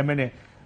MNA।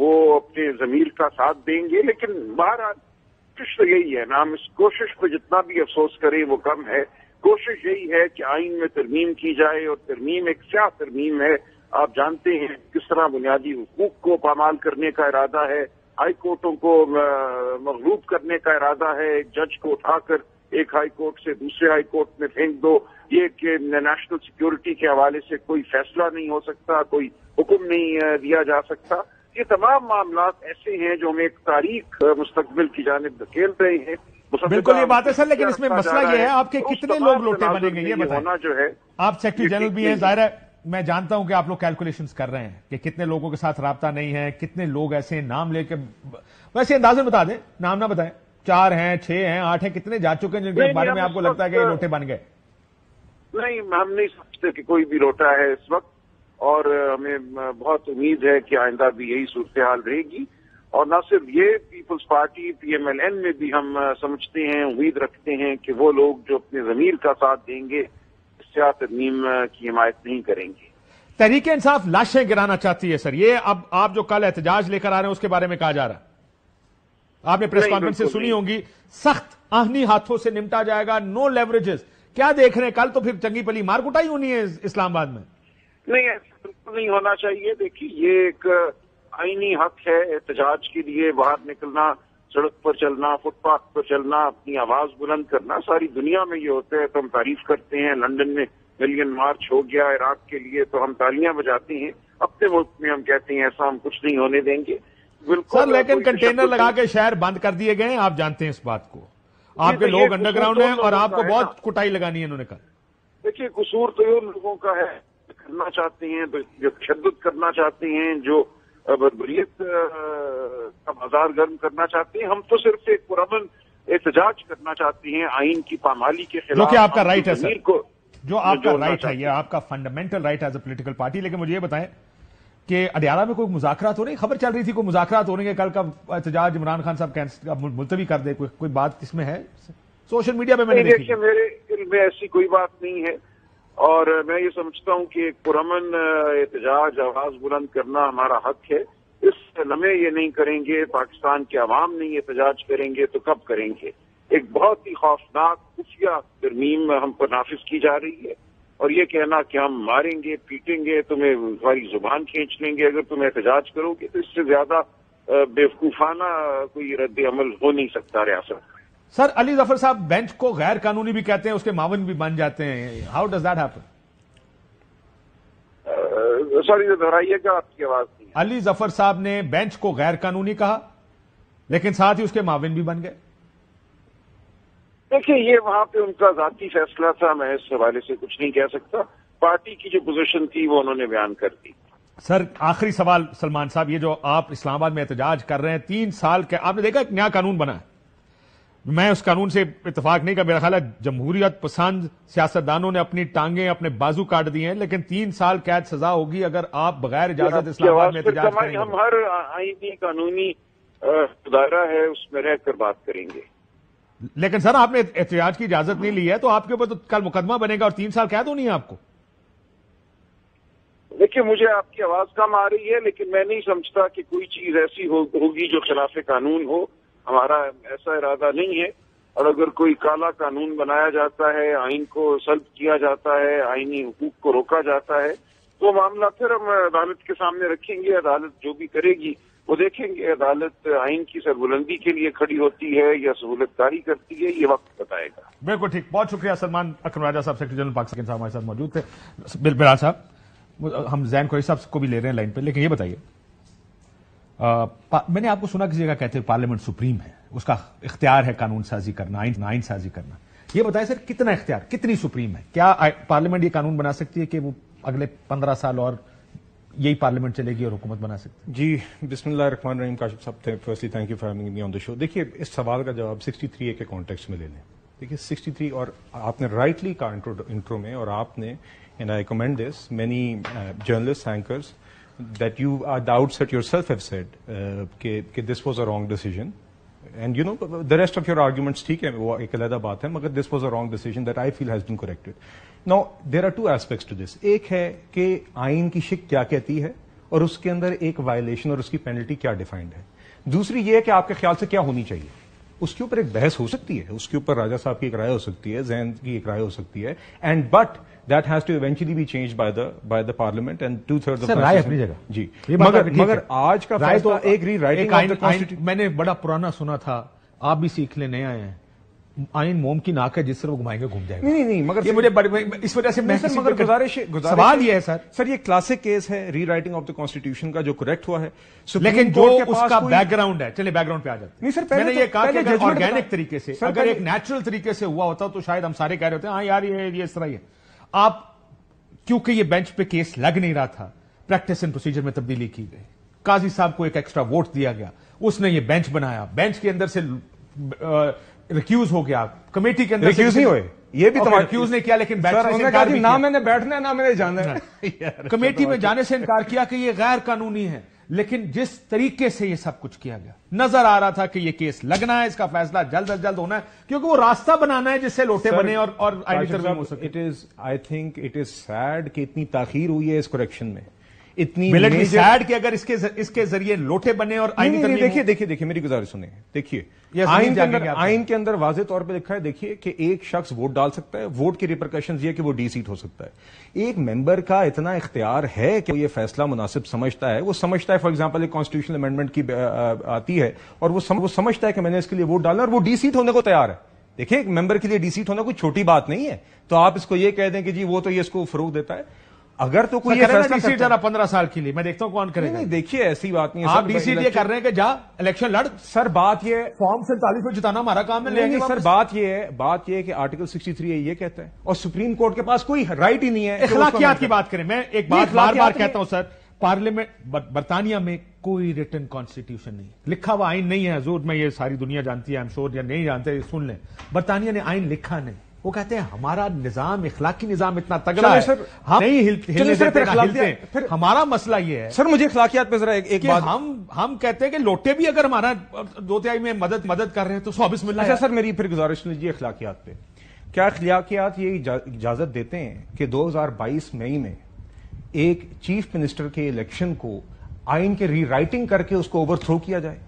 وہ اپنے ضمیر کا ساتھ دیں گے. لیکن بہرحال کوشش تو یہی ہے نا, ہم اس کوشش پہ جتنا بھی افسوس کریں وہ کم ہے. کوشش یہی ہے کہ آئین میں ترمیم کی جائے, اور ترمیم ایک سیاہ ترمیم ہے. آپ جانتے ہیں کس طرح بنیادی حقوق کو پامال کرنے کا ارادہ ہے, ہائی کورٹوں کو مغلوب کرنے کا ارادہ ہے. ایک جج کو اٹھا کر ایک ہائی کورٹ سے دوسرے ہائی کورٹ میں پھینک دو. یہ کہ نیشنل سیکیورٹی کے حوالے سے کوئی فیصلہ نہیں ہو سکتا, کوئی حکم نہیں دیا جا سکتا. یہ تمام معاملات ایسے ہیں جو ہمیں ایک تاریخ مستقبل کی جانب دھکیل رہے ہیں. بالکل یہ بات ہے سر, لیکن اس میں مسئلہ یہ ہے آپ کے کتنے لوگ لوٹے بنیں گے یہ بتائیں. جو ہے آپ سیکرٹری جنرل بھی ہیں, ظاہر ہے میں جانتا ہوں کہ آپ لوگ کیلکولیشنز کر رہے ہیں کہ کتنے لوگوں کے ساتھ رابطہ نہیں ہے, کتنے لوگ ایسے ہیں نام لے کے, ویسے اندازے بتا دیں, نام نہ بتائیں, 4 ہیں 6 ہیں 8 ہیں, کتنے جا چکے ہیں جن کے بارے میں آپ کو لگتا ہے کہ یہ لوٹے بن گئے؟ نہیں, ہم نہیں سمجھتے کہ کوئی بھی لوٹا ہے اس وقت, اور ہمیں بہت امید ہے کہ آئندہ بھی یہی صورتحال رہے گی. اور نہ صرف یہ, پیپلز پارٹی PMLN میں بھی ہم سمجھتے ہیں, امید رکھتے ہیں کہ وہ لوگ جو اپنے ضمیر کا ساتھ دیں گے سیاہ ترمیم کی حمایت نہیں کریں گے. تحریک انصاف لاشیں گرانا چاہتی ہے سر, یہ اب آپ جو کل احتجاج لے کر آ رہے ہیں اس کے بارے میں کہا جا رہا ہے, آپ نے پریس کانفرنس سے سنی ہوں گی, سخت آہنی ہاتھوں سے نمٹا جائے گا, نو لیوریجز. کیا دیکھ رہے ہیں, کل تو پھر چنگی پلی مار کٹائی ہونی ہے اسلام آباد میں؟ نہیں, ایسا بالکل نہیں ہونا چاہیے. دیکھیے یہ ایک آئینی حق ہے احتجاج کے لیے, باہر نکلنا, سڑک پر چلنا, فٹ پاتھ پر چلنا, اپنی آواز بلند کرنا. ساری دنیا میں یہ ہوتا ہے تو ہم تعریف کرتے ہیں. لندن میں ملین مارچ ہو گیا عراق کے لیے تو ہم تالیاں بجاتے ہیں. اپنے ملک میں ہم کہتے ہیں ایسا ہم کچھ نہیں ہونے دیں گے. بالکل سر, لیکن کنٹینر لگا کے شہر بند کر دیے گئے ہیں, آپ جانتے ہیں اس بات کو. آپ کے لوگ انڈر گراؤنڈ ہیں اور آپ کو بہت کٹائی لگانی ہے, انہوں نے کہا. دیکھیے قصور تو ان لوگوں کا ہے کرنا چاہتے ہیں, جو تشدد کرنا چاہتے ہیں, جو بربریت کا بازار گرم کرنا چاہتے ہیں. ہم تو صرف ایک پرامن احتجاج کرنا چاہتے ہیں آئین کی پامالی کے خلاف, جو کہ آپ کا رائٹ ہے سر, جو آپ کا جوڑنا رائٹ ہے, یہ آپ کا fundamental right as a political party. لیکن مجھے یہ بتائیں کہ اڈیالہ میں کوئی مذاکرات ہو رہی, خبر چل رہی تھی کوئی مذاکرات ہو رہی ہیں, کل کا احتجاج عمران خان صاحب ملتوی کر دے, کوئی بات اس میں ہے سوشل میڈیا پہ؟ میں نے دیکھی. میرے علم میں ایسی کوئی بات نہیں ہے, اور میں یہ سمجھتا ہوں کہ ایک پرامن احتجاج, آواز بلند کرنا ہمارا حق ہے. اس لمحے یہ نہیں کریں گے, پاکستان کے عوام نہیں احتجاج کریں گے تو کب کریں گے؟ ایک بہت ہی خوفناک خفیہ ترمیم ہم پر نافذ کی جا رہی ہے, اور یہ کہنا کہ ہم ماریں گے, پیٹیں گے, تمہیں ہماری زبان کھینچ لیں گے اگر تم احتجاج کرو گے, تو اس سے زیادہ بیوقوفانہ کوئی رد عمل ہو نہیں سکتا ریاست. سر, علی ظفر صاحب بینچ کو غیر قانونی بھی کہتے ہیں, اس کے معاون بھی بن جاتے ہیں. How does that happen? Sorry دہرائیے گا, آپ کی آواز نہیں. علی ظفر صاحب نے بینچ کو غیر قانونی کہا لیکن ساتھ ہی اس کے معاون بھی بن گئے. دیکھیے یہ وہاں پہ ان کا ذاتی فیصلہ تھا, میں اس حوالے سے کچھ نہیں کہہ سکتا. پارٹی کی جو پوزیشن تھی وہ انہوں نے بیان کر دی. سر آخری سوال سلمان صاحب, یہ جو آپ اسلام آباد میں احتجاج کر رہے ہیں 3 سال کے, آپ نے دیکھا ایک نیا قانون بنا ہے, میں اس قانون سے اتفاق نہیں کر, میرا خیال ہے جمہوریت پسند سیاستدانوں نے اپنی ٹانگیں اپنے بازو کاٹ دی ہیں, لیکن 3 سال قید سزا ہوگی اگر آپ بغیر اجازت اسلام آباد میں احتجاج کریں گے. ہم ہر آئینی قانونی دائرہ ہے اس میں رہ کر بات کریں گے. لیکن سر آپ نے احتجاج کی اجازت نہیں لی ہے تو آپ کے اوپر تو کل مقدمہ بنے گا اور 3 سال قید ہونی ہے آپ کو. دیکھیے مجھے آپ کی آواز کم آ رہی ہے, لیکن میں نہیں سمجھتا کہ کوئی چیز ایسی ہوگی جو خلاف قانون ہو. ہمارا ایسا ارادہ نہیں ہے, اور اگر کوئی کالا قانون بنایا جاتا ہے, آئین کو سلب کیا جاتا ہے, آئینی حقوق کو روکا جاتا ہے, تو معاملہ پھر ہم عدالت کے سامنے رکھیں گے. عدالت جو بھی کرے گی وہ دیکھیں گے. عدالت آئین کی سربلندی کے لیے کھڑی ہوتی ہے یا سہولت کاری کرتی ہے, یہ وقت بتائے گا. بالکل ٹھیک, بہت شکریہ. سلمان اکرم راجہ صاحب سیکرٹری جنرل پاکستان صاحب ہمارے ساتھ موجود تھے. بلال صاحب, ہم زین قریشی صاحب کو بھی لے رہے ہیں لائن پہ, لیکن یہ بتائیے, میں نے آپ کو سنا کسی جگہ کہتے ہیں پارلیمنٹ سپریم ہے, اس کا اختیار ہے قانون سازی کرنا, آئین سازی کرنا. یہ بتائیں سر کتنا اختیار, کتنی سپریم ہے؟ کیا پارلیمنٹ یہ قانون بنا سکتی ہے کہ وہ اگلے 15 سال اور یہی پارلیمنٹ چلے گی اور حکومت بنا سکتی ہے؟ جی بسم اللہ الرحمن الرحیم. کاشف صاحب firstly thank you for having me on the show. دیکھیے اس سوال کا جواب 63A کے کانٹیکسٹ میں لے لیں. دیکھیے 63, اور آپ نے رائٹلی کہا انٹرو میں, اور آپ نے, and I command this, many journalist anchors that you at the outset yourself have said کہ this was a wrong decision, and you know the rest of your arguments ٹھیک ہے وہ ایک علیحدہ بات ہے, مگر this was a wrong decision that I feel has been corrected. Now there are 2 aspects to this. ایک ہے کہ آئین کی شک کیا کہتی ہے, اور اس کے اندر ایک وائلیشن اور اس کی پینلٹی کیا ڈیفائنڈ ہے. دوسری یہ ہے کہ آپ کے خیال سے کیا ہونی چاہیے, اس کے اوپر ایک بحث ہو سکتی ہے, اس کے اوپر راجہ صاحب کی ایک رائے ہو سکتی ہے, ذہن کی ایک رائے ہو سکتی ہے, and but that has to eventually be change by the parliament and 2/3 رائے اپنی جگہ. جی, مگر آج کا فیصلہ ایک rewriting of the constitution. میں نے بڑا پرانا سنا تھا, آپ بھی سیکھ لے, نئے آئے ہیں, آئین موم کی ناک ہے, جس سے وہ گھمائیں گے گھوم جائے گا. نہیں مگر یہ مجھے اس وجہ سے مگر گزارش سوال یہ ہے سر, یہ کلاسک کیس ہے ری رائٹنگ آف دا کانسٹیٹیوشن کا جو کریکٹ ہوا ہے, لیکن جو اس کا بیک گراؤنڈ ہے, چلے بیک گراؤنڈ پہ آ جاتے. نہیں سر, میں نے یہ کہا کہ اگر آرگینک طریقے سے, اگر ایک نیچرل طریقے سے ہوا ہوتا تو شاید ہم سارے کہہ رہے ہوتے ہیں ہاں یار یہ اس طرح ہی ہے. آپ کیونکہ یہ بینچ پہ کیس لگ نہیں رہا تھا, پریکٹس اینڈ پروسیجر میں تبدیلی کی گئی, قاضی صاحب کو ایک ایکسٹرا ووٹ دیا گیا, اس نے یہ بینچ بنایا, بینچ کے اندر سے ریکیوز ہو گیا, کمیٹی کے اندر ریکیوز نہیں ہوئے, یہ بھی ریکیوز نہیں کیا, لیکن نہ میں نے بیٹھنا ہے نہ میں نے جانا ہے. کمیٹی میں جانے سے انکار کیا کہ یہ غیر قانونی ہے, لیکن جس طریقے سے یہ سب کچھ کیا گیا, نظر آ رہا تھا کہ یہ کیس لگنا ہے, اس کا فیصلہ جلد از جلد ہونا ہے, کیونکہ وہ راستہ بنانا ہے جس سے لوٹے بنے اور آئینی ترمیم ہو سکے. I think it is said کہ اتنی تاخیر ہوئی ہے اس کریکشن میں, اتنی سیڈ کہ اگر اس کے ذریعے لوٹے بنے اور آئینی ترمیم. دیکھیے میری گزارش سنیں, دیکھیے آئین کے اندر واضح طور پہ لکھا ہے, دیکھیے کہ ایک شخص ووٹ ڈال سکتا ہے, ووٹ کی ریپرکشنز یہ کہ وہ ڈی سیٹ ہو سکتا ہے. ایک ممبر کا اتنا اختیار ہے کہ وہ یہ فیصلہ مناسب سمجھتا ہے, وہ سمجھتا ہے فار ایگزامپل ایک کانسٹیٹیوشنل امینڈمنٹ کی آتی ہے اور وہ سمجھتا ہے کہ میں نے اس کے لیے ووٹ ڈالنا, اور وہ ڈی سیٹ ہونے کو تیار ہے. دیکھیں ایک ممبر کے لیے ڈی سیٹ ہونا کوئی چھوٹی بات نہیں ہے, تو آپ اس کو یہ کہہ دیں کہ جی وہ تو یہ اس کو فروغ دیتا ہے. اگر تو کوئی ڈی سیٹ جانا 15 سال کے لیے, میں دیکھتا ہوں کون کرے گا. دیکھیے ایسی بات نہیں ہے, آپ ڈی سیٹ یہ کر رہے ہیں کہ جا الیکشن لڑ. سر بات یہ فارم 47 میں جتانا ہمارا کام ہے. نہیں سر, بات یہ ہے کہ آرٹیکل 63 یہ کہتا ہے, اور سپریم کورٹ کے پاس کوئی رائٹ ہی نہیں ہے. اخلاقیات کی بات کریں, میں ایک بات بار بار کہتا ہوں سر, پارلیمنٹ برطانیہ میں کوئی ریٹن کانسٹیٹیوشن نہیں, لکھا ہوا آئین نہیں ہے حضور. میں یہ ساری دنیا جانتی ہے, آئی ایم شور, یا نہیں جانتے سن لیں, برطانیہ نے آئین لکھا نہیں. وہ کہتے ہیں ہمارا نظام, اخلاقی نظام اتنا تگڑا ہے, ہم نہیں ہلتے. ہمارا مسئلہ یہ ہے سر, مجھے اخلاقیات پہ ذرا ایک بات, ہم کہتے ہیں کہ لوٹے بھی اگر ہمارا 2/3 میں مدد کر رہے ہیں تو 100 مل رہا ہے. سر میری پھر گزارش لیجیے اخلاقیات پہ. کیا اخلاقیات یہ اجازت دیتے ہیں کہ 2022 مئی میں ایک چیف منسٹر کے الیکشن کو آئین کے ری رائٹنگ کر کے اس کو اوور تھرو کیا جائے؟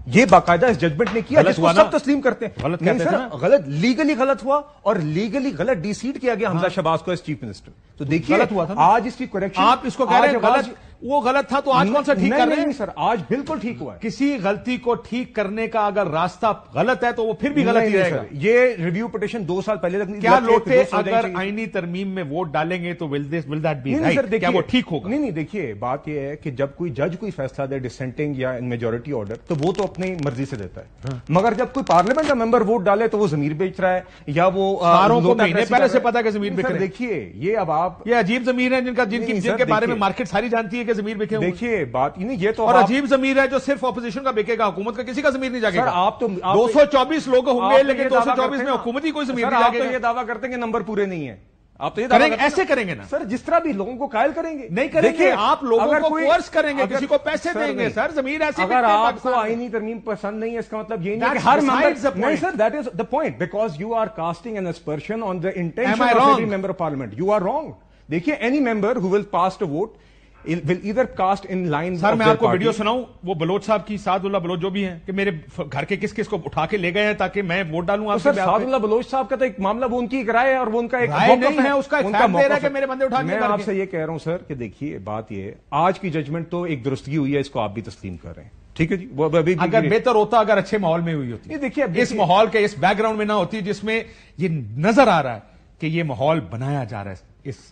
یہ باقاعدہ اس ججمنٹ نے کیا, جس کو سب تسلیم کرتے ہیں. نہیں سر, غلط لیگلی غلط ہوا, اور لیگلی غلط ڈی سیٹ کیا گیا حمزہ شہباز کو ایز چیف منسٹر. تو دیکھیے آج اس کی کریکشن, آپ اس کو کہہ رہے ہیں غلط, وہ غلط تھا تو آج کون سا ٹھیک کر رہے ہیں؟ سر آج بالکل ٹھیک ہوا ہے. کسی غلطی کو ٹھیک کرنے کا اگر راستہ غلط ہے تو وہ پھر بھی غلط ہی رہے گا. یہ ریویو پٹیشن 2 سال پہلے تک کیا لوٹے اگر آئینی ترمیم میں ووٹ ڈالیں گے تو ول دیٹ بی رائٹ, کیا وہ ٹھیک ہوگا؟ نہیں دیکھیے بات یہ ہے کہ جب کوئی جج کوئی فیصلہ دے ڈسینٹنگ یا میجورٹی آرڈر, تو وہ تو اپنی مرضی سے دیتا ہے, مگر جب کوئی پارلیمنٹ کا ممبر ووٹ ڈالے تو وہ ضمیر بیچ رہا ہے, یا وہ ساروں کو مہینے پہلے سے پتا کہ ضمیر بیچ رہا ہے. دیکھیے یہ اب آپ, یہ عجیب ضمیر ہے جن کے بارے میں مارکیٹ ساری جانتی ہے کہ ضمیر بکے. دیکھیے بات نہیں, یہ تو اور عجیب ضمیر ہے جو صرف اپوزیشن کا بکے گا, حکومت کا کسی کا ضمیر نہیں جاگے گا. آپ تو 224 لوگ ہوں گے, لیکن 224 میں حکومت ہی کوئی ضمیر نہیں جاگے گا. آپ تو یہ دعویٰ کرتے ہیں کہ نمبر پورے نہیں ہیں, آپ تو یہ کریں گے, ایسے کریں گے نا سر, جس طرح بھی لوگوں کو قائل کریں گے. نہیں کریں گے, آپ لوگوں کو کورس کریں گے, کسی کو پیسے دیں گے. سر ضمیر ایسے, اگر آپ کو آئینی ترمیم پسند نہیں ہے, اس کا مطلب یہ نہیں کہ ہر ممبر, نہیں sir, that is the point, because you are casting an aspersion on the intention of every member of parliament. You are wrong. دیکھیے any member who will pass a vote will either cast in line. Sir میں آپ کو video سناؤں, وہ بلوچ صاحب کی, سعد اللہ بلوچ جو بھی ہیں, کہ میرے گھر کے کس کس کو اٹھا کے لے گئے ہیں تاکہ میں ووٹ ڈالوں. آپ سر سعد اللہ بلوچ صاحب کا تو ایک معاملہ, وہ ان کی ایک رائے ہے اور وہ ان کا ایک نہیں ہے, اس کا دے رہا ہے کہ میرے بندے اٹھا کے. میں آپ سے یہ کہہ رہا ہوں سر کہ دیکھیے بات یہ ہے, آج کی ججمنٹ تو ایک درستگی ہوئی ہے, اس کو آپ بھی تسلیم کر رہے ہیں, ٹھیک ہے جی. وہ اگر بہتر ہوتا اگر اچھے ماحول میں ہوئی ہوتی, دیکھیے اس ماحول کے اس بیک گراؤنڈ میں نہ ہوتی جس میں یہ نظر آ رہا ہے کہ یہ ماحول بنایا جا رہا ہے.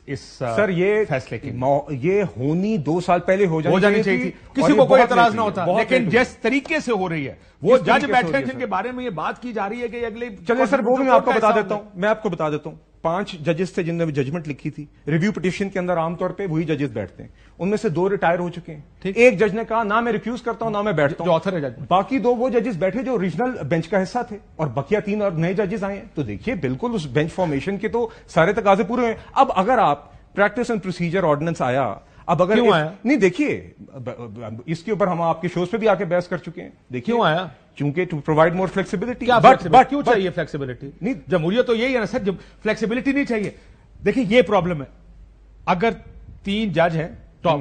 سر یہ فیصلے کی یہ ہونی 2 سال پہلے ہو جانی چاہیے تھی, کسی کو کوئی اعتراض نہ ہوتا, لیکن جس طریقے سے ہو رہی ہے, وہ جج بیٹھے جن کے بارے میں یہ بات کی جا رہی ہے کہ اگلے, چلے سر وہ بھی میں آپ کو بتا دیتا ہوں, میں آپ کو بتا دیتا ہوں. 5 ججز تھے جن نے ججمنٹ لکھی تھی. ریویو پٹیشن کے اندر عام طور پہ وہی ججز بیٹھتے ہیں, ان میں سے 2 ریٹائر ہو چکے ہیں. ایک جج نے کہا نہ میں ریفیوز کرتا ہوں نہ میں بیٹھتا ہوں, جو آتھر ہے جج. باقی 2 وہ ججز بیٹھے جو اوریجنل بینچ کا حصہ تھے, اور بقیہ 3 اور نئے ججز آئے ہیں. تو دیکھیے بالکل اس بینچ فارمیشن کے تو سارے تقاضے پورے ہوئے. اب اگر آپ پریکٹس اینڈ پروسیجر آرڈیننس آیا, اب اگر کیوں آیا؟ نہیں دیکھیے اس کے اوپر ہم آپ کے شوز پہ بھی آ کے بحث کر چکے ہیں. دیکھیے کیوں آیا؟ چونکہ ٹو پرووائڈ مور فلیکسیبلٹی. کیوں چاہیے فلیکسیبلٹی؟ نہیں, جمہوریت تو یہی ہے نا سر, جب فلیکسیبلٹی نہیں چاہیے. دیکھیے یہ پرابلم ہے, اگر 3 جج ہیں top,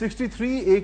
63A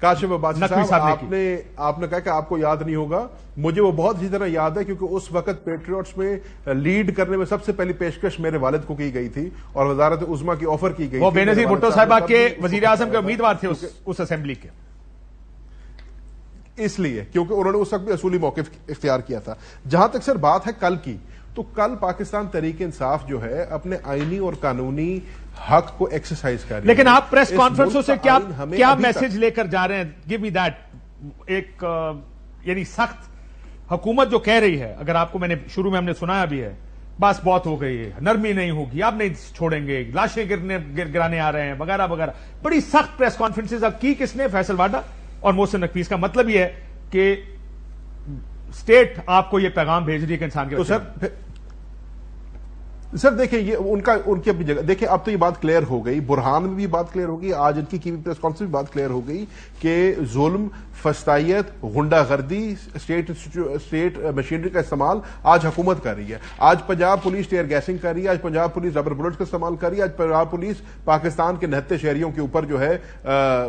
کاشف عباسی نقوی صاحب صاحب نے آپ نے کہا کہ آپ کو یاد نہیں ہوگا، مجھے وہ بہت اچھی طرح یاد ہے کیونکہ اس وقت پیٹریوٹس میں لیڈ کرنے میں سب سے پہلی پیشکش میرے والد کو کی گئی تھی اور وزارت عظمیٰ کی آفر کی گئی وہ تھی. بے نظیر بھٹو صاحبہ کے وزیر اعظم کے امیدوار تھے اس اسمبلی کے، اس لیے کیونکہ انہوں نے اس وقت بھی اصولی موقف اختیار کیا تھا. جہاں تک سر بات ہے کل کی، تو کل پاکستان تحریک انصاف جو ہے اپنے آئینی اور قانونی حق کو ایکسرسائز کر رہی ہے. لیکن آپ پریس اس کانفرنسوں ملک سے کا آئین ہمیں کیا ابھی تک میسج لے کر جا رہے ہیں؟ Give me that. ایک یعنی سخت حکومت جو کہہ رہی ہے، اگر آپ کو میں نے شروع میں ہم نے سنایا بھی ہے، بس بہت ہو گئی ہے، نرمی نہیں ہوگی، اب نہیں چھوڑیں گے، لاشیں گرانے آ رہے ہیں وغیرہ وغیرہ. بڑی سخت پریس کانفرنسز اب کی کس نے؟ فیصل واڈا اور محسن نقوی. کا مطلب یہ ہے کہ اسٹیٹ آپ کو یہ پیغام بھیج رہی ہے کہ انسان کے تو سر دیکھیں یہ ان کی اپنی جگہ. دیکھیں اب تو یہ بات کلیئر ہو گئی، برہان میں بھی بات کلیئر ہو گئی، آج ان کی پریس کانفرنس میں بات کلیئر ہو گئی کہ ظلم، فسطائیت، غنڈہ گردی، اسٹیٹ مشینری کا استعمال آج حکومت کر رہی ہے. آج پنجاب پولیس ٹیئر گیسنگ کر رہی ہے، آج پنجاب پولیس ربر بلٹس کا استعمال کر رہی ہے، آج پنجاب پولیس پاکستان کے نہتے شہریوں کے اوپر جو ہے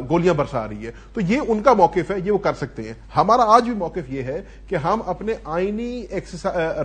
گولیاں برسا رہی ہے. تو یہ ان کا موقف ہے، یہ وہ کر سکتے ہیں. ہمارا آج بھی موقف یہ ہے کہ ہم اپنے آئینی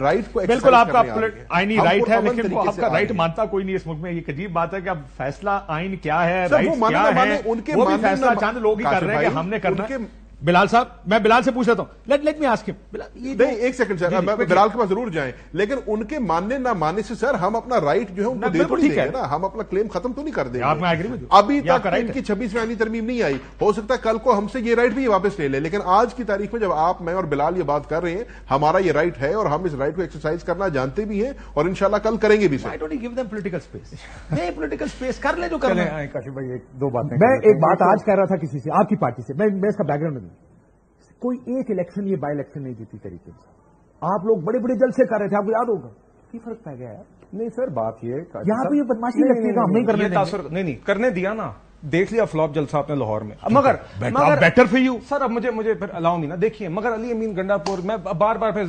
رائٹ کو بالکل آپ کا آئینی رائٹ ہے، لیکن وہ آپ کا رائٹ مانتا کوئی نہیں اس ملک میں. یہ عجیب بات ہے کہ اب فیصلہ آئین کیا ہے، رائٹ کیا ہے، وہ بھی فیصلہ چند لوگ ہی کر رہے ہیں کہ ہم نے کرنا. بلال صاحب، میں بلال سے پوچھ لیتا ہوں، لیٹ می آسک ہم. نہیں ایک سیکنڈ سر، بلال کے پاس ضرور جائیں، لیکن ان کے ماننے نہ ماننے سے سر ہم اپنا رائٹ جو ہے ان کو دے تو نہیں دیں گے نا، ہم اپنا کلیم ختم تو نہیں کر دیں گے. ابھی تک ان کی 26ویں آئینی ترمیم نہیں آئی، ہو سکتا ہے کل کو ہم سے یہ رائٹ بھی واپس لے لے، لیکن آج کی تاریخ میں جب آپ، میں اور بلال یہ بات کر رہے ہیں، ہمارا یہ رائٹ ہے اور ہم اس رائٹ کو ایکسرسائز کرنا جانتے بھی ہیں اور انشاءاللہ کل کریں گے بھی. I don't give them political space. نہیں political space کر لیں جو کرنا ہے. کاشف بھائی ایک دو باتیں، میں ایک بات آج کہہ رہا تھا کسی سے آپ کی پارٹی سے، میں اس کا بیک گراؤنڈ نہیں، کوئی ایک الیکشن یہ بائی الیکشن نہیں جیتی طریقے سے. آپ لوگ بڑے بڑے جلسے کر رہے تھے، آپ کو یاد ہوگا کی فرق پہ گیا ہے. نہیں سر بات یہ یہاں پہ یہ بدماشی لگتی ہے کہ ہم نہیں کرنے دیں گے. نہیں کرنے دیا نا، دیکھ لیا فلاپ جلسہ آپ نے لاہور میں. مگر بیٹر فار یو سر، اب مجھے پھر الاؤ نہیں نا. دیکھیے مگر علی امین گنڈاپور، میں بار بار پھر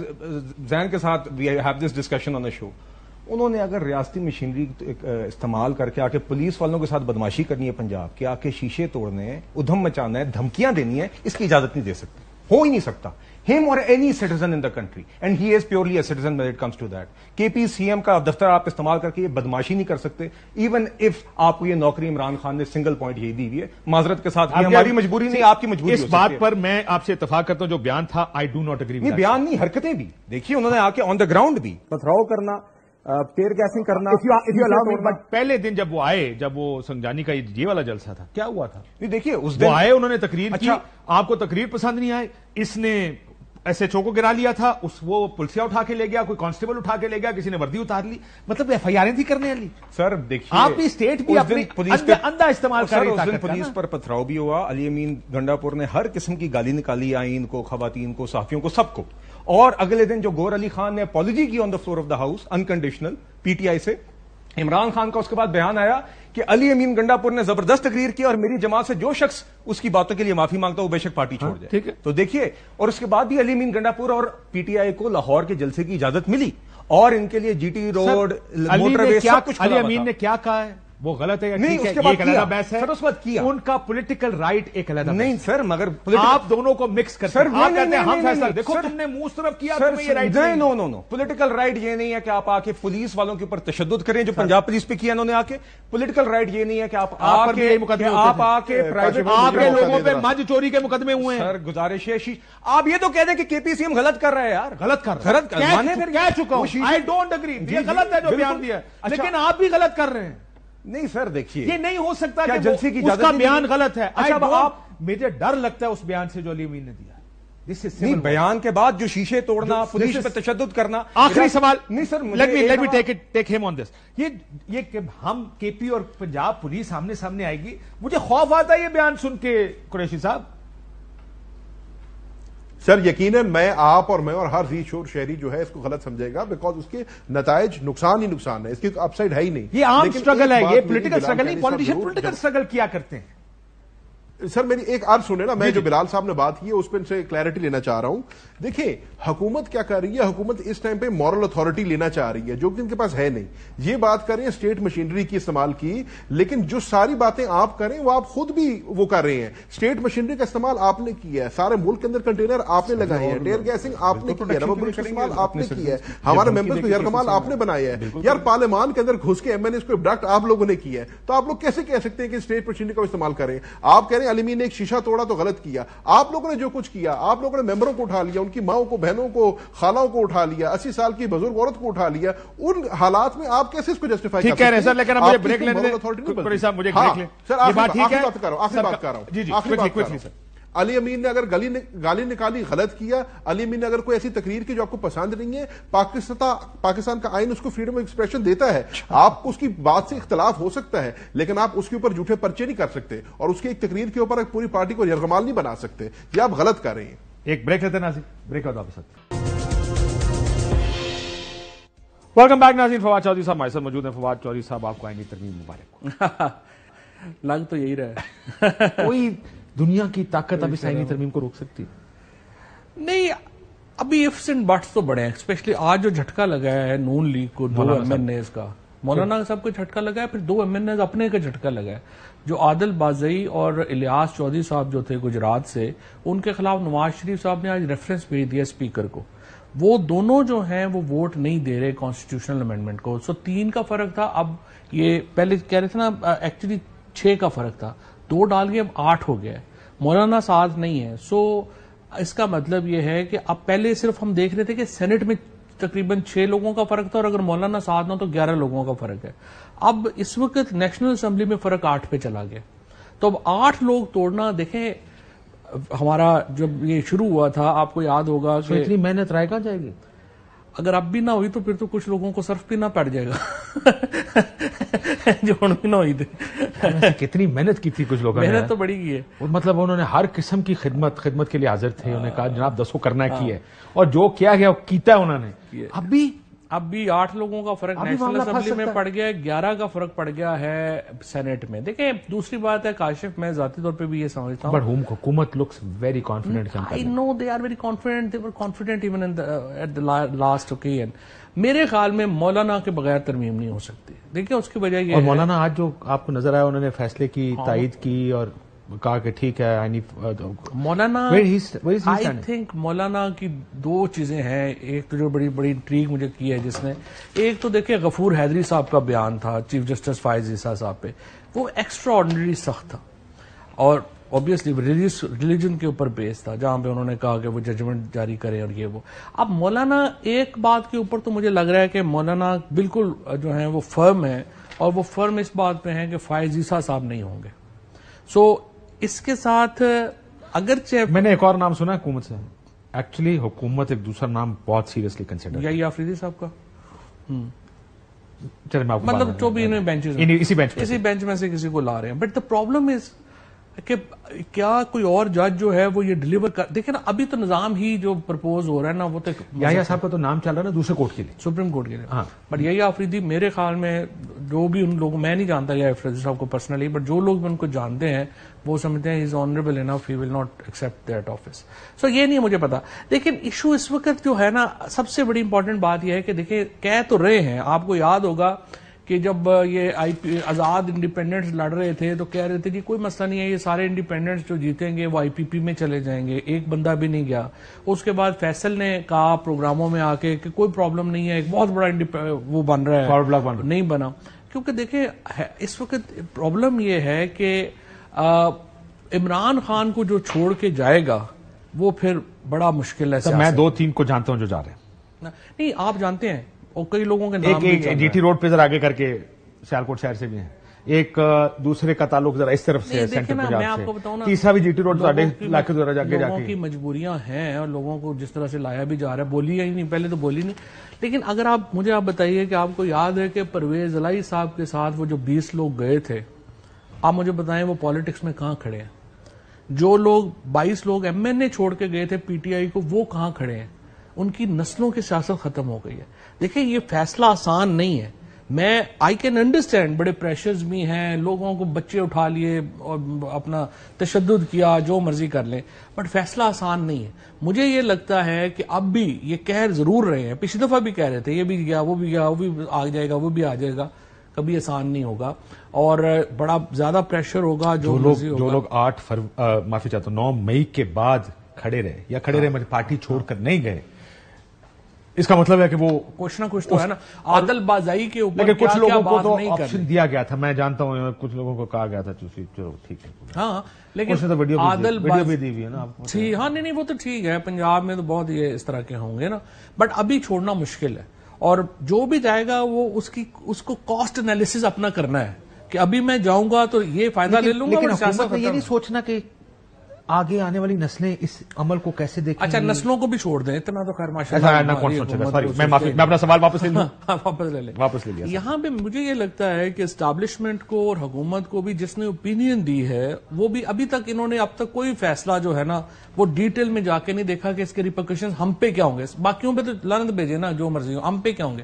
زین کے ساتھ we have this discussion on the شو، انہوں نے اگر ریاستی مشینری استعمال کر کے آ کے پولیس والوں کے ساتھ بدماشی کرنی ہے پنجاب کے، آ کے شیشے توڑنے ہیں، ادھم مچانا ہے، دھمکیاں دینی ہے، اس کی اجازت نہیں دے سکتے، ہو ہی نہیں سکتا. him or any citizen in the country, and he is purely a citizen when it comes to that. KP CM کا دفتر آپ استعمال کر کے یہ بدماشی نہیں کر سکتے. ایون اف آپ کو یہ نوکری عمران خان نے سنگل پوائنٹ یہی دی ہوئی ہے، معذرت کے ساتھ ہماری مجبوری نہیں، آپ کی مجبوری. اس بات پر میں آپ سے اتفاق کرتا ہوں، جو بیان تھا I do not agree. نہیں بیان نہیں، حرکتیں بھی دیکھیے انہوں نے آ کے آن دا گراؤنڈ بھی پتھراؤ کرنا، ٹیئر گیسنگ کرنا. پہلے دن جب وہ آئے، جب وہ سنجانی کا یہ والا جلسہ تھا، کیا ہوا تھا؟ دیکھیے اس دن آئے، انہوں نے تقریر کی، آپ کو تقریر پسند نہیں آئی، اس نے ایس ایچ او کو گرا لیا تھا، وہ پلسیا اٹھا کے لے گیا، کوئی کانسٹیبل اٹھا کے لے گیا، کسی نے وردی اتار لی، مطلب ایف آئی آر تھی کرنے والی. سر دیکھیے آپ کی اسٹیٹ بھی اپنی اندھا استعمال کر رہی ہے. پولیس پر پتھراؤ بھی ہوا. علی امین گنڈاپور نے ہر قسم کی گالی نکالی، آئین کو، خواتین کو، صحافیوں کو، سب کو. اور اگلے دن جو گور علی خان نے اپالوجی کی on the floor of the house unconditional P T I سے، عمران خان کا اس کے بعد بیان آیا کہ علی امین گنڈاپور نے زبردست تقریر کی اور میری جماعت سے جو شخص اس کی باتوں کے لیے معافی مانگتا وہ بے شک پارٹی چھوڑ جائے. ٹھیک ہے. تو دیکھیے، اور اس کے بعد بھی علی امین گنڈاپور اور پی ٹی آئی کو لاہور کے جلسے کی اجازت ملی اور ان کے لیے جی ٹی روڈ، موٹر وے، سب کچھ. علی امین نے کیا کہا ہے وہ غلط ہے؟ نہیں، اس کے بعد کیا ان کا پولیٹیکل رائٹ ایک علیحدہ نہیں سر، مگر آپ دونوں کو مکس کرتے ہیں. آپ کہتے ہیں ہم فیصلہ، دیکھو تم نے منہ طرف کیا، تمہیں یہ رائٹ نہیں. نو پولیٹیکل رائٹ یہ نہیں ہے کہ آپ آ کے پولیس والوں کے اوپر تشدد کریں، جو پنجاب پولیس پہ کیا انہوں نے آ کے. پولیٹیکل رائٹ یہ نہیں ہے کہ آپ آ کے پرائیویٹ لوگوں پہ مجھ چوری کے مقدمے ہوئے ہیں. سر گزارش ہے، آپ یہ تو کہہ دیں کہ کے پی سی ایم غلط کر رہا ہے. یار غلط کہہ چکا ہوں، آئی ڈونٹ اگری، یہ غلط ہے جو بیان دیا، لیکن آپ بھی غلط کر رہے ہیں. نہیں سر دیکھیے، یہ نہیں ہو سکتا کہ جلسے کی اس کا بیان غلط ہے. اچھا مجھے ڈر لگتا ہے اس بیان سے جو علی امین نے دیا. نہیں، بیان کے بعد جو شیشے توڑنا، پولیس پہ تشدد کرنا. آخری سوال، نہیں سر، لیٹ می ٹیک ہم آن دس. یہ کہ ہم کے پی اور پنجاب پولیس آمنے سامنے آئے گی، مجھے خوف آتا ہے یہ بیان سن کے. قریشی صاحب سر یقیناً میں، آپ اور میں اور ہر ذی شعور شہری جو ہے اس کو غلط سمجھے گا، بیکاز اس کے نتائج نقصان ہی نقصان ہے، اس کی اپ سائڈ ہے ہی نہیں. یہ عام اسٹرگل ہے، یہ پولیٹیکل اسٹرگل نہیں. پولیٹیشین پولیٹیکل اسٹرگل کیا کرتے ہیں. سر میری ایک عرض سنیں نا, میں جو بلال صاحب نے بات کی ہے اس پہ سے کلیئرٹی لینا چاہ رہا ہوں. دیکھیں حکومت کیا کر رہی ہے, حکومت اس ٹائم پہ مورل اتھارٹی لینا چاہ رہی ہے جو کہ ان کے پاس ہے نہیں. یہ بات کر رہے ہیں اسٹیٹ مشینری کی استعمال کی, لیکن جو ساری باتیں آپ کریں وہ آپ خود بھی وہ کر رہے ہیں. اسٹیٹ مشینری کا استعمال آپ نے کیا ہے, سارے ملک کے اندر کنٹینر آپ نے لگائے ہیں, ٹیئر گیسنگ آپ نے کی ہے, ربر بلٹ کا استعمال آپ نے کیا ہے, ہمارے ممبرز کو یرغمال آپ نے بنایا ہے. یار پارلیمان کے اندر گھس کے ایم این ایز کو ابڈکٹ آپ لوگوں نے کیا ہے, تو آپ لوگ کیسے کہہ سکتے ہیں کہ اسٹیٹ مشینری کا استعمال کریں؟ آپ کہہ رہے ہیں علی امین نے ایک شیشہ توڑا تو غلط کیا. آپ لوگوں نے جو کچھ کیا, آپ لوگوں نے ممبروں کو اٹھا لیا, ان کی ماؤں کو, بہنوں کو, خالوں کو اٹھا لیا, 80 سال کی بزرگ عورت کو اٹھا لیا. ان حالات میں آپ کیسے اس کو جسٹیفائی کر رہے ہیں؟ سر لیکن مجھے بریک لینے دیں صاحب, مجھے بریک لیں. سر یہ بات ٹھیک ہے, آخری بات کر رہا ہوں. جی جی آخری بات کر رہا ہوں. سر علی امین نے اگر گالی نکالی غلط کیا. علی امین نے اگر کوئی ایسی تقریر کی جو آپ کو پسند نہیں ہے, پاکستان کا آئین اس کو فریڈم آف ایکسپریشن دیتا ہے, آپ کو اس کی بات سے اختلاف ہو سکتا ہے, لیکن آپ اس کے اوپر جھوٹے پرچے نہیں کر سکتے اور اس کی ایک تقریر کے اوپر ایک پوری پارٹی کو یرغمال نہیں بنا سکتے. یہ آپ غلط کر رہے ہیں. ایک بریک لیتے ہیں ناظرین, بریک ہوتا آپ ساتھ. ویلکم بیک ناظرین, فواد چودھری صاحب ہمارے ساتھ موجود ہیں. فواد چودھری صاحب, آپ کو آئینی ترمیم مبارک. لگ تو یہی رہا ہے. کوئی دنیا کی طاقت اب اس آئینی ترمیم کو روک سکتی نہیں, ابھی ifs and buts تو بڑے ہیں. اسپیشلی آج جو جھٹکا لگا ہے نون لیگ کو 2 ایم این ایز کا, مولانا صاحب کو جھٹکا لگا ہے, پھر 2 ایم این ایز اپنے کا جھٹکا لگا ہے. جو عادل بازئی اور الیاس چودھری صاحب جو تھے گجرات سے, ان کے خلاف نواز شریف صاحب نے آج ریفرنس بھیج دیا اسپیکر کو. وہ دونوں جو ہیں وہ ووٹ نہیں دے رہے کانسٹیٹیوشنل امینڈمنٹ کو. سو 3 کا فرق تھا, اب یہ پہلے کہہ رہے تھے نا ایکچولی 6 کا فرق تھا, 2 ڈال کے اب 8 ہو گیا ہے. مولانا ساتھ نہیں ہے. سو اس کا مطلب یہ ہے کہ اب پہلے صرف ہم دیکھ رہے تھے کہ سینٹ میں تقریباً 6 لوگوں کا فرق تھا, اور اگر مولانا ساتھ نہ تو 11 لوگوں کا فرق ہے. اب اس وقت نیشنل اسمبلی میں فرق 8 پہ چلا گیا. تو اب 8 لوگ توڑنا, دیکھیں ہمارا جب یہ شروع ہوا تھا آپ کو یاد ہوگا کہ اتنی محنت رائے کہاں جائے گی. اگر اب بھی نہ ہوئی تو پھر تو کچھ لوگوں کو صرف بھی نہ پڑ جائے گا جو بھی نہ ہوئی تھی. کتنی محنت کی تھی کچھ لوگوں نے, محنت تو بڑی کی ہے. مطلب انہوں نے ہر قسم کی خدمت کے لیے حاضر تھے. انہوں نے کہا جناب 10 کرنا کی ہے, اور جو کیا گیا وہ کیتا ہے انہوں نے. اب بھی 8 لوگوں کا فرق نیشنل اسمبلی میں پڑ گیا ہے, 11 کا فرق پڑ گیا ہے سینٹ میں. دیکھیں دوسری بات ہے کاشف, میں ذاتی طور پہ بھی یہ سمجھتا ہوں, بٹ حکومت looks very confident. I know they are very confident, they were confident even at the last occasion. میرے خیال میں مولانا کے بغیر ترمیم نہیں ہو سکتی. دیکھیں اس کی وجہ یہ ہے, اور مولانا آج جو آپ کو نظر آیا انہوں نے فیصلے کی تائید کی اور کہا کہ ٹھیک ہے. مولانا آئی تھنک مولانا کی 2 چیزیں ہیں. ایک تو جو بڑی انٹریگ مجھے کی ہے جس نے, ایک تو دیکھیں غفور حیدری صاحب کا بیان تھا چیف جسٹس فائز عیسیٰ صاحب پہ, وہ ایکسٹرا آرڈنری سخت تھا, اور obviously ریلیجن کے اوپر بیس تھا, جہاں پہ انہوں نے کہا کہ وہ ججمنٹ جاری کریں اور یہ وہ. اب مولانا ایک بات کے اوپر تو مجھے لگ رہا ہے کہ مولانا بالکل جو ہیں وہ فرم ہے, اور وہ فرم اس بات پہ ہیں کہ فائز عیسیٰ صاحب نہیں ہوں گے. سو اس کے ساتھ اگرچہ میں نے ایک اور نام سنا حکومت سے, ایکچولی حکومت ایک دوسرا نام بہت سیریسلی کنسیڈر, یہی آفریدی صاحب کا, مطلب جو بھی انہیں بینچ اسی بینچ میں سے کسی کو لا رہے ہیں. بٹ دا پرابلم از کہ کیا کوئی اور جج جو ہے وہ یہ ڈیلیور کر, دیکھیں نا ابھی تو نظام ہی جو پرپوز ہو رہا ہے نا, وہ تو یحییٰ صاحب کا تو نام چل رہا ہے نا دوسرے کورٹ کے لیے, سپریم کورٹ کے لیے. بٹ یحییٰ آفریدی میرے خیال میں جو بھی ان لوگوں, میں نہیں جانتا یحییٰ آفریدی صاحب کو پرسنلی, بٹ جو لوگ بھی ان کو جانتے ہیں وہ سمجھتے ہیں is honourable enough, he will not accept that office. So یہ نہیں مجھے پتا. لیکن ایشو اس وقت جو ہے نا, سب سے بڑی امپورٹنٹ بات یہ ہے کہ دیکھیں کہہ تو رہے ہیں, آپ کو یاد ہوگا کہ جب یہ آزاد انڈیپینڈنٹس لڑ رہے تھے تو کہہ رہے تھے کہ کوئی مسئلہ نہیں ہے, یہ سارے انڈیپینڈنٹس جو جیتیں گے وہ آئی پی پی میں چلے جائیں گے. ایک بندہ بھی نہیں گیا. اس کے بعد فیصل نے کہا پروگراموں میں آ کے کہ کوئی پرابلم نہیں ہے, ایک بہت بڑا وہ بن رہا ہے, نہیں بنا. کیونکہ دیکھیں اس وقت پرابلم یہ ہے کہ عمران خان کو جو چھوڑ کے جائے گا وہ پھر بڑا مشکل ہے. میں 2-3 کو جانتا ہوں جو جا رہے ہیں. نہیں آپ جانتے ہیں, اور کئی لوگوں کے نام ایک جی ٹی روڈ پہ ذرا آگے کر کے سیالکوٹ شہر سے بھی ہیں, ایک دوسرے کا تعلق ذرا اس طرف سے سینٹر پنجاب سے, تیسرا بھی جی ٹی روڈ علاقے ذرا جا کے لوگوں کی مجبوریاں ہیں, اور لوگوں کو جس طرح سے لایا بھی جا رہا ہے, بولی ہی نہیں, پہلے تو بولی نہیں. لیکن اگر مجھے آپ بتائیے کہ آپ کو یاد ہے کہ پرویز الہی صاحب کے ساتھ وہ جو 20 لوگ گئے تھے, آپ مجھے بتائیں وہ پالیٹکس میں کہاں کھڑے ہیں؟ جو لوگ 22 لوگ ایم این اے چھوڑ کے گئے تھے پی ٹی آئی کو, وہ کہاں کھڑے ہیں؟ ان کی نسلوں کی سیاست ختم ہو گئی ہے. دیکھیں یہ فیصلہ آسان نہیں ہے. میں آئی کین انڈرسٹینڈ بڑے پریشرز بھی ہیں, لوگوں کو بچے اٹھا لیے اور اپنا تشدد کیا, جو مرضی کر لیں, بٹ فیصلہ آسان نہیں ہے. مجھے یہ لگتا ہے کہ اب بھی یہ کہہ ضرور رہے ہیں, پچھلی دفعہ بھی کہہ رہے تھے یہ بھی گیا وہ بھی گیا, وہ بھی آ جائے گا وہ بھی آ جائے گا, کبھی آسان نہیں ہوگا اور بڑا زیادہ پریشر ہوگا. جو لوگ 9 مئی کے بعد کھڑے رہے یا کھڑے رہے پارٹی چھوڑ کر نہیں گئے, اس کا مطلب ہے کہ وہ کچھ نہ کچھ تو ہے نا عادل بازائی کے اوپر. لیکن کچھ لوگوں کو تو آپشن دیا گیا تھا, میں جانتا ہوں کچھ لوگوں کو کہا گیا تھا چلو ٹھیک ہے. ہاں لیکن عادل بھی دی ہوئی ہے نا. ہاں نہیں وہ تو ٹھیک ہے, پنجاب میں تو بہت یہ اس طرح کے ہوں گے نا, بٹ ابھی چھوڑنا مشکل ہے. اور جو بھی جائے گا وہ اس کو کاسٹ انالیسس اپنا کرنا ہے کہ ابھی میں جاؤں گا تو یہ فائدہ لے لوں گا. لیکن حکومت نے یہ نہیں سوچنا کہ آگے آنے والی نسلیں اس عمل کو کیسے دیکھیں. اچھا نسلوں کو بھی چھوڑ دیں, اتنا تو خیر ماشاءاللہ. میں اپنا سوال واپس لے لوں. واپس لے لیا. یہاں پہ مجھے یہ لگتا ہے کہ اسٹیبلشمنٹ کو اور حکومت کو بھی جس نے اوپینین دی ہے وہ بھی ابھی تک انہوں نے اب تک کوئی فیصلہ جو ہے نا وہ ڈیٹیل میں جا کے نہیں دیکھا کہ اس کے ریپرکشنز ہم پہ کیا ہوں گے. باقیوں پہ تو لعنت بھیجے نا جو مرضی ہو, ہم پہ کیا ہوں گے.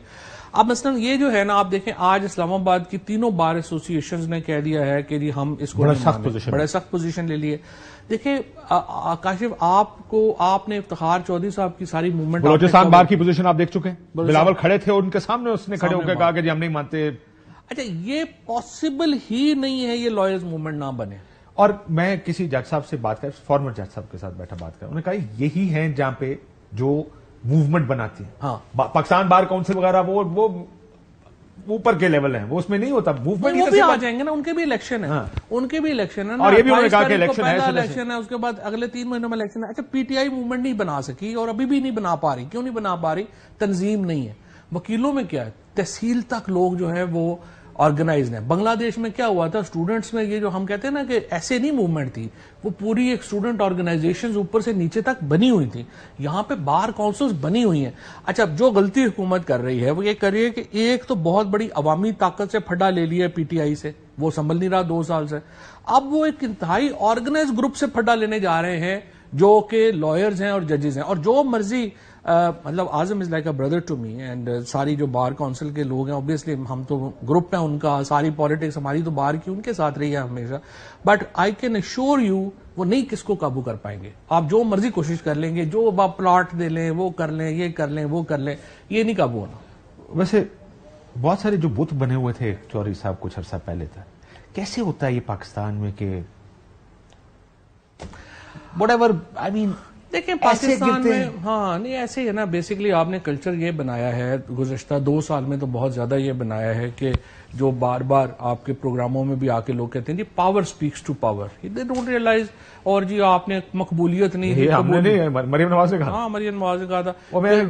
اب مثلا یہ جو ہے نا آپ دیکھیں آج اسلام آباد کی تینوں بار ایسوسیشنز نے کہہ دیا ہے کہ جی ہم اس کو بڑے سخت پوزیشن لے لیے. دیکھیں کاشف آپ نے افتخار چودھری صاحب کی ساری موومنٹ بلوچستان بار کی پوزیشن آپ دیکھ چکے ہیں. بلاول کھڑے تھے ان کے سامنے اس نے کھڑے ہو کے کہا کہ جی ہم نہیں مانتے. اچھا یہ پاسبل ہی نہیں ہے یہ لائرز موومنٹ نہ بنے. اور میں کسی جج صاحب سے بات کر, فارمر جج صاحب کے ساتھ بیٹھا بات کر, انہوں نے کہا یہی ہیں جہاں پہ جو موومنٹ بناتی ہیں. ہاں پاکستان بار کونسل وغیرہ وہ اوپر کے لیول ہیں, وہ اس میں نہیں ہوتا موومنٹ. وہ بھی آ جائیں گے نا, ان کے بھی الیکشن ہے, ان کے بھی الیکشن ہے. اور یہ بھی انہوں نے کہا کہ الیکشن ہے, اس کے بعد اگلے 3 مہینوں میں الیکشن ہے. اچھا پی ٹی آئی موومنٹ نہیں بنا سکی اور ابھی بھی نہیں بنا پا رہی. کیوں نہیں بنا پا رہی؟ تنظیم نہیں ہے. وکیلوں میں کیا ہے, تحصیل تک لوگ جو ہے وہ آرگنائزڈ ہیں. بنگلہ دیش میں کیا ہوا تھا, اسٹوڈنٹس میں یہ جو ہم کہتے ہیں نا کہ ایسے نہیں موومنٹ تھی, وہ پوری ایک اسٹوڈنٹ آرگنائزیشنز اوپر سے نیچے تک بنی ہوئی تھی. یہاں پہ بار کونسلز بنی ہوئی ہیں. اچھا جو غلطی حکومت کر رہی ہے وہ یہ کر رہی ہے کہ ایک تو بہت بڑی عوامی طاقت سے پھڈا لے لیا ہے پی ٹی آئی سے, وہ سنبھل نہیں رہا 2 سال سے. اب وہ ایک انتہائی آرگنائز گروپ سے پھڈا لینے جا رہے ہیں جو کہ لائرز ہیں اور ججز ہیں, اور جو مرضی مطلب Azam is like a brother to me. And ساری جو بار کونسل کے لوگ ہیں اوبیسلی ہم تو گروپ ہیں ان کا, ساری پالیٹکس ہماری تو بار کی ان کے ساتھ رہی ہے ہمیشہ, but I can assure you وہ نہیں کس کو قابو کر پائیں گے. آپ جو مرضی کوشش کر لیں گے, جو آپ پلاٹ دے لیں, وہ کر لیں, یہ کر لیں, وہ کر لیں, یہ نہیں قابو ہونا. ویسے بہت سارے جو بت بنے ہوئے تھے چودھری صاحب کچھ عرصہ پہلے تھا, کیسے ہوتا ہے یہ پاکستان میں کہ وٹ ایور آئی مین دیکھیں پاکستان میں ہاں نہیں ایسے ہی ہے نا. بیسکلی آپ نے کلچر یہ بنایا ہے گزشتہ 2 سال میں تو بہت زیادہ یہ بنایا ہے کہ جو بار بار آپ کے پروگراموں میں بھی آ کے لوگ کہتے ہیں جی power speaks to power, they don't realise. اور جی آپ نے مقبولیت نہیں, مریم نواز نے کہا, ہاں مریم نواز نے کہا تھا,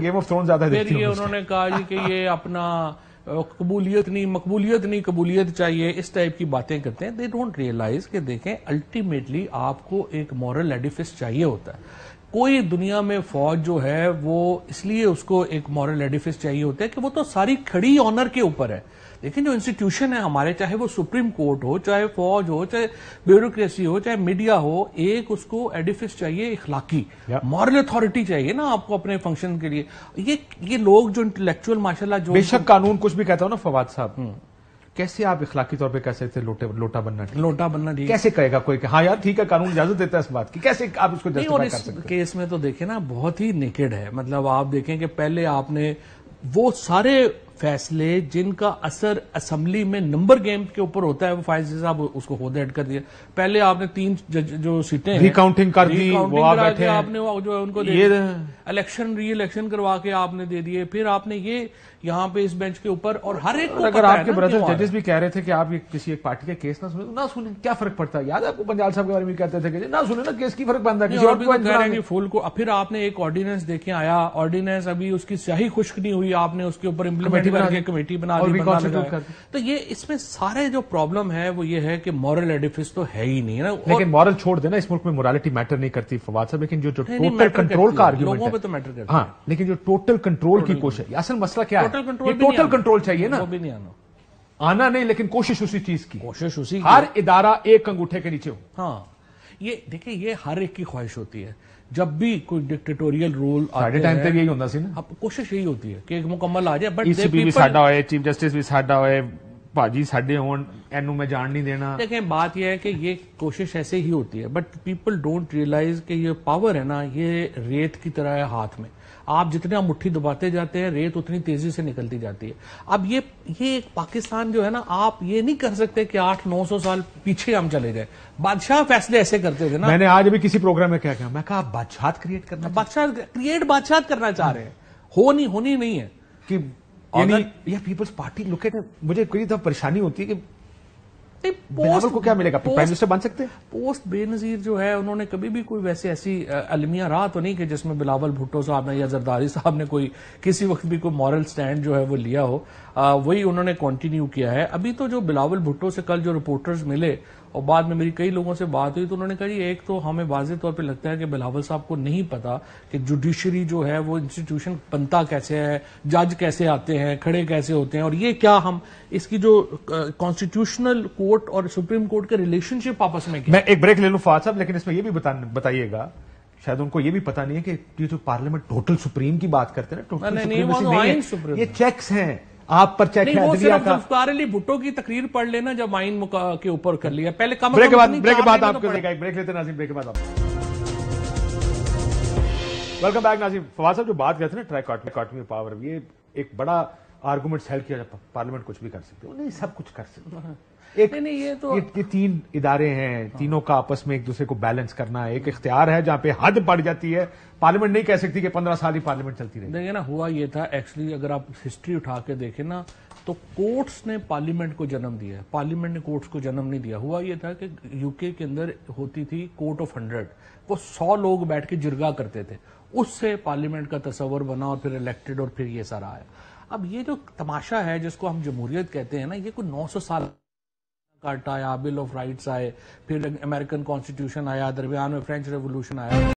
گیم آف تھرونز زیادہ دیکھتی ہوں, انہوں نے کہا جی کہ یہ اپنا قبولیت نہیں, مقبولیت نہیں, قبولیت چاہیے, اس ٹائپ کی باتیں کرتے ہیں. دے ڈونٹ ریئلائز کہ دیکھیں الٹیمیٹلی آپ کو ایک مورل ایڈیفس چاہیے ہوتا ہے. کوئی دنیا میں فوج جو ہے وہ اس لیے اس کو ایک مورل ایڈیفس چاہیے ہوتا ہے کہ وہ تو ساری کھڑی آنر کے اوپر ہے. لیکن جو انسٹیٹیوشن ہے ہمارے, چاہے وہ سپریم کورٹ ہو, چاہے فوج ہو, چاہے بیوروکریسی ہو, چاہے میڈیا ہو, ایک اس کو ایڈیفس چاہیے اخلاقی, مورل اتھارٹی چاہیے نا آپ کو اپنے فنکشن کے لیے. یہ لوگ جو انٹلیکچوئل ماشاءاللہ جو بے شک قانون کچھ بھی کہتا ہو نا فواد صاحب, کیسے آپ اخلاقی طور پہ کہہ سکتے لوٹا بننا ٹھیک, کیسے کہے گا کوئی کہ ہاں یار ٹھیک ہے قانون اجازت دیتا ہے اس بات کی, کیسے آپ اس کو جسٹیفائی کر سکتے ہیں؟ کیس میں تو دیکھیں نا بہت ہی نیکڈ ہے. مطلب آپ دیکھیں کہ پہلے آپ نے وہ سارے فیصلے جن کا اثر اسمبلی میں نمبر گیم کے اوپر ہوتا ہے, وہ فائز صاحب اس کو خود ایڈ کر دیا. پہلے آپ نے 3 جو سیٹیں ریکاؤنٹنگ کر دی, وہ آپ بیٹھے آپ نے جو ہے ان کو الیکشن ری الیکشن کروا کے آپ نے دے دیے. پھر آپ نے یہ یہاں پہ اس بینچ کے اوپر, اور ہر ایک اگر آپ کے بردر ججز بھی کہہ رہے تھے کہ آپ کسی ایک پارٹی کا کیس نہ سنیں تو نہ سنیں, کیا فرق پڑتا ہے؟ یاد ہے آپ کو پنجال صاحب کے بارے میں کہتے تھے کہ نہ سنیں نا, کیس کی فرق بنتا ہے, کسی اور کو کہہ رہے ہیں فل کو. پھر آپ نے ایک آرڈیننس دیکھیں آیا, آرڈیننس ابھی اس کی سیاہی خشک نہیں ہوئی, آپ نے اس کے اوپر امپلیمنٹ کر کے کمیٹی بنا دی. تو یہ اس میں سارے جو پرابلم ہے وہ یہ ہے کہ مورل ایڈیفس تو ہے ہی نہیں نا. لیکن مورل چھوڑ دینا, اس ملک میں مورالیٹی میٹر نہیں کرتی فواد صاحب, لیکن جو ٹوٹل کنٹرول کا آرگیومنٹ ہے, لوگوں پہ تو میٹر کرتی ہے. ہاں لیکن جو ٹوٹل کنٹرول کی کوشش, اصل مسئلہ کیا ہے, ٹوٹل کنٹرول چاہیے نا, وہ بھی نہیں آنا نہیں, لیکن کوشش اسی چیز کی, کوشش اسی ہر ادارہ ایک انگوٹھے کے نیچے ہو. ہاں یہ دیکھیں یہ ہر ایک کی خواہش ہوتی ہے جب بھی کوئی ڈکٹیٹوریل رول ساڈے ٹائم تک یہی ہوتا سی نا, اب کوشش یہی ہوتی ہے کہ ایک مکمل آ جائے, ای سی پی بھی ساڈا ہوئے, چیف جسٹس بھی ساڈا ہوئے, بھاجی ساڈے ہون, اینو میں جان نہیں دینا. دیکھیں بات یہ ہے کہ یہ کوشش ایسے ہی ہوتی ہے, بٹ پیپل ڈونٹ ریئلائز کہ یہ پاور ہے نا یہ ریت کی طرح ہے ہاتھ میں. آپ جتنے آپ مٹھی دباتے جاتے ہیں ریت اتنی تیزی سے نکلتی جاتی ہے. اب یہ پاکستان جو ہے نا, آپ یہ نہیں کر سکتے کہ 800-900 سال پیچھے ہم چلے جائیں. بادشاہ فیصلے ایسے کرتے تھے نا. میں نے آج بھی کسی پروگرام میں کیا کہا, میں کہا آپ بادشاہت کریٹ کرنا, بادشاہت کرنا چاہ رہے ہیں, ہونی نہیں ہے کہ یہ پیپلز پارٹی لوکیٹ ہے. مجھے کوئی دفعہ پریشانی ہوتی ہے کہ بلاول کو کیا ملے گا, پرائم منسٹر بن سکتے ہیں. پوسٹ بے نظیر جو ہے انہوں نے کبھی بھی کوئی ویسے ایسی المیہ راہ تو نہیں کہ جس میں بلاول بھٹو صاحب نے یا زرداری صاحب نے کوئی کسی وقت بھی کوئی مورل سٹینڈ جو ہے وہ لیا ہو, وہی انہوں نے کنٹینیو کیا ہے. ابھی تو جو بلاول بھٹو سے کل جو رپورٹرز ملے اور بعد میں میری کئی لوگوں سے بات ہوئی تو انہوں نے کہا جی ایک تو ہمیں واضح طور پہ لگتا ہے کہ بلاول صاحب کو نہیں پتا کہ جوڈیشری جو ہے وہ انسٹیٹیوشن بنتا کیسے ہے, جج کیسے آتے ہیں, کھڑے کیسے ہوتے ہیں, اور یہ کیا ہم اس کی جو کانسٹیٹیوشنل کورٹ اور سپریم کورٹ کے ریلیشن شپ آپس میں کیا. میں ایک بریک لے لوں فواد صاحب, لیکن اس میں یہ بھی بتائیے گا, شاید ان کو یہ بھی پتا نہیں ہے کہ یہ جو پارلیمنٹ ٹوٹل سپریم کی بات کرتے ہیں نا, ٹوٹل سپریمیسی نہیں ہے, یہ چیکس ہیں آپ پر چیک ہے. وہ صرف ذوالفقار علی بھٹو کی تقریر پڑھ لینا جب آئین کے اوپر کر لیا. پہلے کم بریک کے بعد آپ کو ایک بریک لیتے ناظرین, بریک کے بعد آپ. ویلکم بیک ناظرین. فواد صاحب جو بات کرتے ہیں نا ٹرائیکاٹمی پاور, یہ ایک بڑا آرگومنٹ ہیلپ کیا جاتا, پارلیمنٹ کچھ بھی کر سکتے ہو, نہیں سب کچھ کر سکتے. یہ تین ادارے ہیں, تینوں کا آپس میں ایک دوسرے کو بیلنس کرنا ایک اختیار ہے جہاں پہ حد پڑ جاتی ہے. پارلیمنٹ نہیں کہہ سکتی کہ 15 سال ہی پارلیمنٹ چلتی رہی. دیکھیں نا ہوا یہ تھا ایکچولی, اگر آپ ہسٹری اٹھا کے دیکھیں نا تو کورٹس نے پارلیمنٹ کو جنم دیا ہے, پارلیمنٹ نے کورٹس کو جنم نہیں دیا. ہوا یہ تھا کہ یو کے اندر ہوتی تھی کورٹ آف 100, وہ 100 لوگ بیٹھ کے جرگا کرتے تھے, اس سے پارلیمنٹ کا تصور بنا اور پھر الیکٹڈ اور پھر یہ سارا آیا. اب یہ جو تماشا ہے جس کو ہم جمہوریت کہتے ہیں نا, یہ کوئی 900 سال کاٹ آیا, بل آف رائٹس آئے, پھر امریکن کانسٹیٹیوشن آیا, درمیان میں فرینچ ریولوشن آیا.